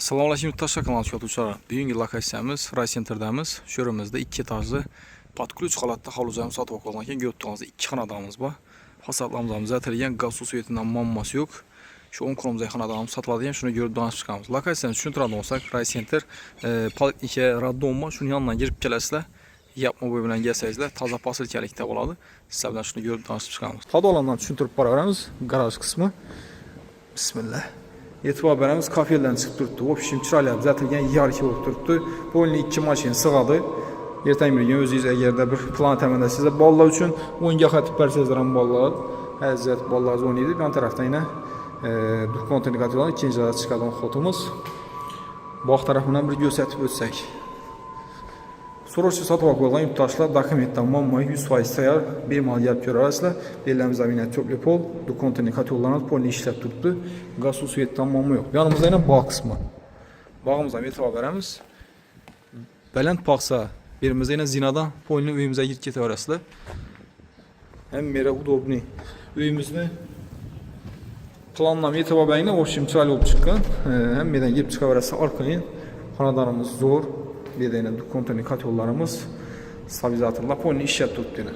Assalomu alaykum yurtdoshlar, kanal kuzatuvchilari. Bugungi lokatsiyamiz Ray Centerdamiz. Shu yerimizda 2 etajli podключ holatda hovli-joyni sotib olgan ekan. Ko'rib 2 xonadonimiz bor. Fasadlarimiz ham zatilgan, gaz suv svetidan muammosi yo'q. Shu 10 kromzay xonadonimiz sotiladigan, shuni ko'rib danishib chiqamiz. Lokatsiyani tushuntiradigan bo'lsak, Ray Center poliklinika Raddomma, shuni yonidan kirib kelasizlar. Yapma bo'yi bilan kelsangizlar, toza posilkalikda bo'ladi. Sizlar bilan shuni ko'rib danishib chiqamiz. Xodolandan tushuntirib boraveramiz. Garaj qismi. Bismillah. E'tibor beramiz, kafeldan chiqib turibdi. В общем, chiroyli zatilgan yarki bo'lib turibdi. Polni 2 mashina sig'adi. Ertangi kun o'zingiz agarda bir plan ta'minlasangizlar, bolalar uchun o'yinga qatib bersangizlar ham bolalar, aziz bolalar o'ynaydi. Bu tarafdan yana konteyner kategorizasiyadan ikkinchi darajada chiqadigan xotimiz. Bu tarafdan bir ko'rsatib o'tsak. So'roqchi sotib olgan yurtdoshlar dokumentdan muammo 100% tayyor, bemalol gap ko'rasizlar. Bellarimiz zaminat cho'pli pol, konteyner kategoriyalarimiz polni ishlab turibdi. Gaz suv svetdan muammo yo'q. Yonimizda yana bog' qismi. Bog'imizga e'tibor beramiz. Baland boqsa, berimizda yana zinadan polni uyimizga kirib ketaverasizlar. Hamma udobniy. Uyimizni planlama e'tibor beringlar, в общем, chiroyli bo'lib chiqqan. Hammadan kirib chiqaverasizlar. Orqadan xonadonimiz zo'r. Bedayna konteyner kategoriyalarimiz, stabilizatorlar polni ishlab turibdi.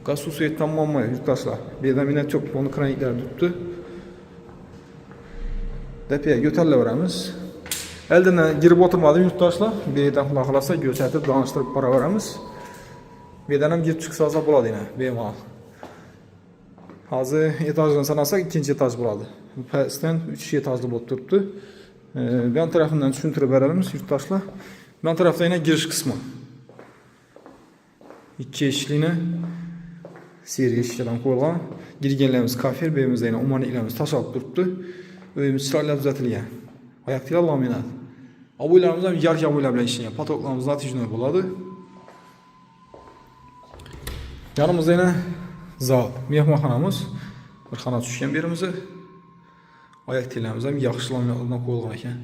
Gaz suv svetdan muammo yo'q yurtdoshlar. Bedaminat cho'p polni kraniklar turibdi. Depiga ko'tarilaveramiz. Eldan girib o'tirmadim yurtdoshlar. Bedan xudo xolasa ko'rsatib danishtirib boraveramiz. Bedan ham girib chiqsa bo'ladi yana, bemalol. Hozir etajdan sanasak ikkinchi etaj bo'ladi. Pastdan 3 etajli bo'lib turibdi. Bu tarafından tushuntirib beramiz yurtdoshlar. Bu tarafda yana girish qismi. 2 eshikli seriya eshiklardan qo'yilgan. Girganlarimiz kafer, berimizda yana umonliklarimiz tashlab turibdi. Uyimiz chiroyli tuzatilgan. Oyoqlar laminat. Aboylarimiz ham yarki aboylar bilan ishlangan. Patoklarimiz natijali bo'ladi. Yanimizda yana zal, mehmonxonamiz. Bir xona tushgan berimizda. Oyoq telamiz ham yaxshi laminatlardan qo'yilgan ekan.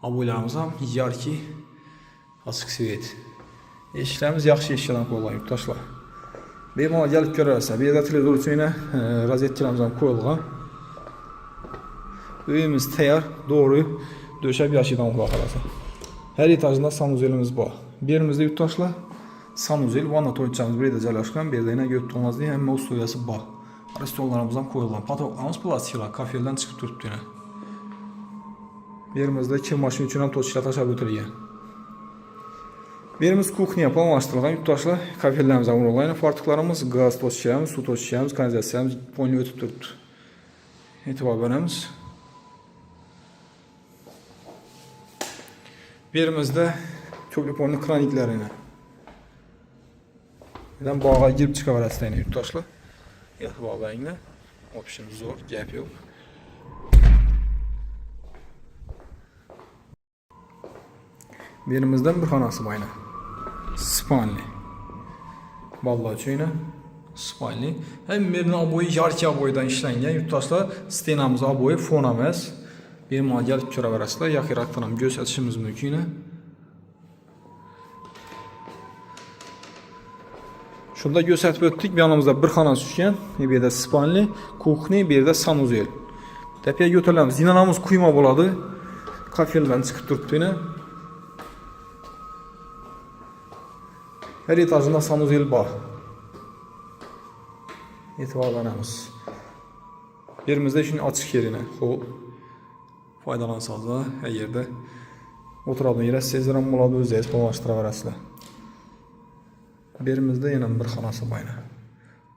Aboylarimiz ham yarki açıq svet. Eshiklarimiz yaxshi eshiklardan qo'yilgan yurtdoshlar. Bemalol kelib ko'rasizlar. Bu yerda televizor uchun yana rozetkalarimiz ham qo'yilgan. Uyimiz tayyor, to'g'ri döşab yashidan xudo xolasa. Har etajda sanuzelimiz bor. Bu yerimizda yurtdoshlar sanuzel, vanna to'ychamiz bu yerda joylashgan. Bu yerda yana ko'p to'ng'azli hamma ustuviyasi bor. Stollarimiz ham qo'yilgan. Patoklarimiz plastiklar, kafeldan chiqib turibdi yana. Bu yerimizda kir mashina uchun ham to'chlar tashab o'tilgan. Birimiz kuxniya planlashtirilgan yurtdoshlar. Kafellarimiz ham o'rnagan, fartuqlarimiz, gaz to'chamiz, suv to'chamiz, kanalizatsiyamiz polni o'tib turibdi. E'tibor beramiz. Birimizda cho'pli polni kraniklarini. Bundan bog'ga girib chiqaverasizlar yurtdoshlar. E'tibor beringlar. Option zo'r, gap yo'q. Birimizdan bir xonasi bor yana. Spalni. Bolalar uchun spalni. Ham yerni aboyi yarki aboydan ishlangan yurtdoshlar. Stenamiz aboyi fon emas. Bemalol kelib ko'raverasizlar. Yaqinroqdan ham ko'rsatishimiz mumkin. Shunda ko'rsatib o'tdik. Bu yonimizda bir xonasi tushgan. Bu yerda spalni, kuxni, bu yerda sanuzel. Tepaga ko'tarilamiz. Zinanamiz quyma bo'ladi. Kafeldan chiqib turibdi. Her etajında sanuzel bor. E'tibor beramiz. Yerimizda shuni ochiq yerine, xo'p. Foydalansangiz, har yerda o'tiradigan yer sizlar ham bo'ladi, o'zingiz planlashtiraverasizlar. Yerimizda yana bir xonasi bor.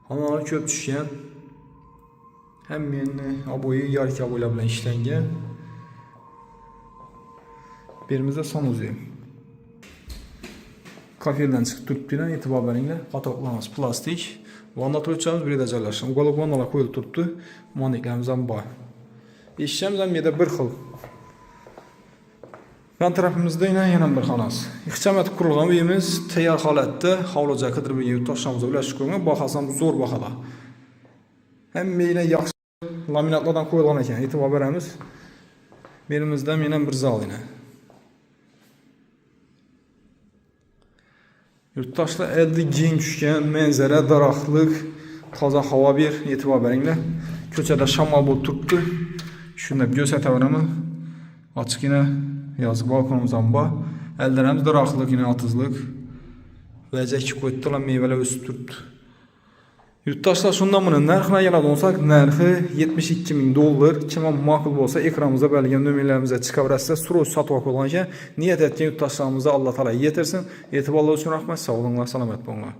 Xonalar ko'p tushgan. Hammani aboyi yarki aboylar bilan ishlangan. Yerimizda sanuzel. Kafeldan chiqib turibdi, e'tibor beringlar. Patoklarimiz plastik. Vanna to'chamiz bir yerda joylashgan. Ugalok vannalar qo'yilib turibdi. Moniklarimiz ham bor. Eshikimiz ham yerda bir xil. Yon tarafimizda yana bir xonasi. Ixchamat qurilgan uyimiz tayyor holatda, hovli-joy qidirib yurtdoshlarimiz ulashib qo'ygan. Bahasi ham zo'r bahada. Hamma yaxshi laminatlardan qo'yilgan ekan. E'tibor beramiz. Berimizda yana bir zal yana. Yurtdoshlar elde keng tushgan manzara, daraxtlik, toza havo bir e'tibor beringlar. Ko'chada shamol bo'lib turibdi. Shunda ko'rsataveraman. Açıq yine yazıq balkonumuzdan bax. Əllərimiz də rahatlıq yine atızlıq. Vəcək qoydular meyvələr ösüb durdu. Yurttaşlar şundan bunun narxına gələn olsaq, narxı 72.000 dollar. Kimə maqul olsa ekranımıza bəlgən nömrələrimizə çıxabrasınızsa, sürüş satıb olanlar niyyət etdiyin yurttaşlarımıza Allah təala yetirsin. Etibarlı üçün rəhmət, sağ olunlar, salamat olunlar.